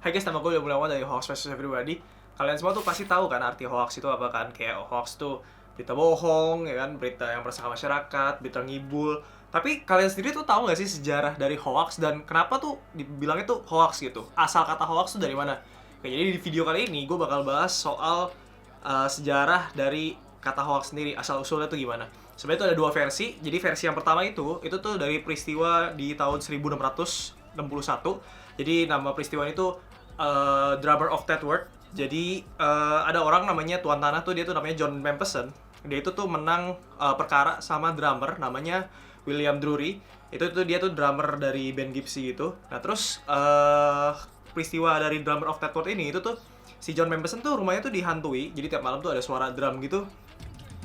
Hai guys, nama gue William Mulyawan dari Hoax vs Everybody. Kalian semua tuh pasti tahu kan arti hoax itu apa kan? Kayak hoax tuh berita bohong, ya kan? Berita yang meresahkan masyarakat, berita ngibul. Tapi kalian sendiri tuh tahu nggak sih sejarah dari hoax dan kenapa tuh dibilangnya tuh hoax gitu? Asal kata hoax tuh dari mana? Oke, jadi di video kali ini gue bakal bahas soal sejarah dari kata hoax sendiri, asal usulnya tuh gimana. Sebenarnya itu ada dua versi. Jadi versi yang pertama itu tuh dari peristiwa di tahun 1661. Jadi nama peristiwa itu Drummer of Tedworth. Jadi ada orang namanya Tuan Tanah tuh, dia tuh namanya John Mempleson. Dia itu tuh menang perkara sama drummer namanya William Drury. Dia tuh drummer dari band Gypsy gitu. Nah terus peristiwa dari Drummer of Tedworth ini itu tuh si John Mempleson tuh rumahnya tuh dihantui. Jadi tiap malam tuh ada suara drum gitu.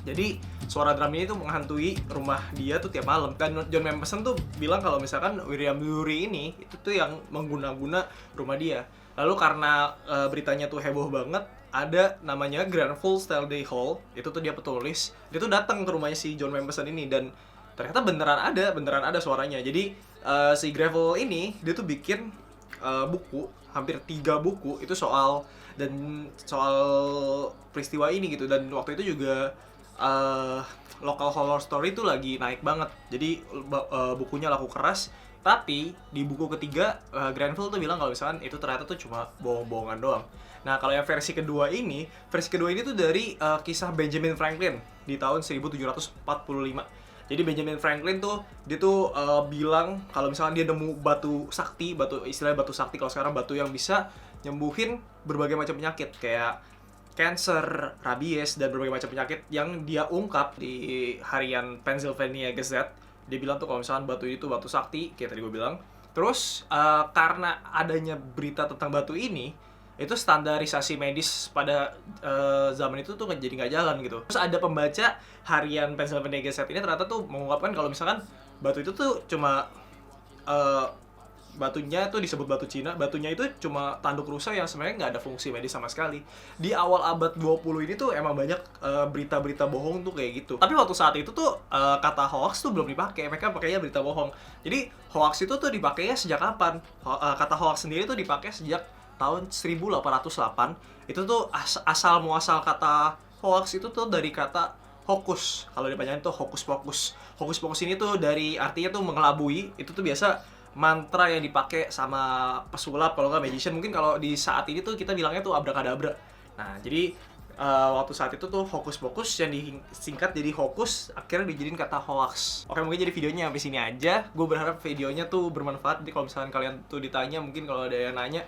Jadi suara drum ini tuh menghantui rumah dia tuh tiap malam. Dan John Mempleson tuh bilang kalau misalkan William Drury ini itu tuh yang mengguna-guna rumah dia. Lalu karena beritanya tuh heboh banget, ada namanya Grenfell Stradley Hall. Itu tuh dia petulis. Dia tuh datang ke rumahnya si John Mempleson ini dan ternyata beneran ada suaranya. Jadi si Grenfell ini dia tuh bikin buku, hampir 3 buku itu soal peristiwa ini gitu. Dan waktu itu juga local horror story itu lagi naik banget. Jadi bukunya laku keras. Tapi di buku ketiga Grenfell tuh bilang kalau misalkan itu ternyata tuh cuma bohong-bohongan doang. Nah kalau yang versi kedua ini tuh dari kisah Benjamin Franklin di tahun 1745. Jadi Benjamin Franklin tuh dia tuh bilang kalau misalkan dia nemu batu sakti, istilahnya batu sakti kalau sekarang, batu yang bisa nyembuhin berbagai macam penyakit kayak cancer, rabies, dan berbagai macam penyakit yang dia ungkap di harian Pennsylvania Gazette. Dia bilang tuh kalau misalkan batu itu batu sakti, kayak tadi gue bilang. Terus karena adanya berita tentang batu ini, itu standarisasi medis pada zaman itu tuh jadi nggak jalan gitu. Terus ada pembaca harian Pennsylvania Gazette ini ternyata tuh mengungkapkan kalau misalkan batu itu tuh cuma batunya tuh disebut batu Cina, batunya itu cuma tanduk rusa yang sebenarnya nggak ada fungsi medis sama sekali. Di awal abad 20 ini tuh emang banyak berita-berita bohong tuh kayak gitu. Tapi waktu saat itu tuh kata hoax tuh belum dipakai, mereka pakainya berita bohong. Jadi hoax itu tuh dipakainya sejak kapan? Kata hoax sendiri tuh dipakai sejak tahun 1808. Itu tuh asal muasal kata hoax itu tuh dari kata hokus. Kalau dipanjangin tuh hokus pokus. Hokus pokus ini tuh dari artinya tuh mengelabui. Itu tuh biasa mantra yang dipakai sama pesulap, kalau nggak magician. Mungkin kalau di saat ini tuh kita bilangnya tuh abrakadabra. Nah jadi waktu saat itu tuh hokus pokus yang disingkat jadi hokus akhirnya dijadiin kata hoax. Oke, mungkin jadi videonya sampai sini aja. Gue berharap videonya tuh bermanfaat. Jadi kalau misalkan kalian tuh ditanya, mungkin kalau ada yang nanya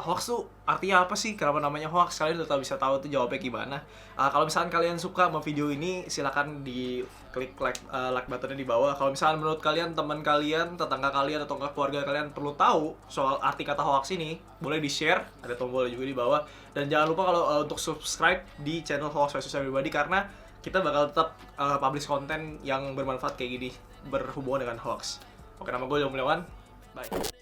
hoax tuh artinya apa sih, kenapa namanya hoax, kalian udah bisa tahu tuh jawabnya gimana. Kalau misalkan kalian suka sama video ini, silakan di klik like buttonnya di bawah. Kalau misalkan menurut kalian, teman kalian, tetangga kalian, atau keluarga kalian perlu tahu soal arti kata hoax ini, boleh di share, ada tombol juga di bawah. Dan jangan lupa kalau untuk subscribe di channel Hoax vs Everybody, karena kita bakal tetap publish konten yang bermanfaat kayak gini berhubungan dengan hoax. Oke, nama gue William Mulyawan, bye.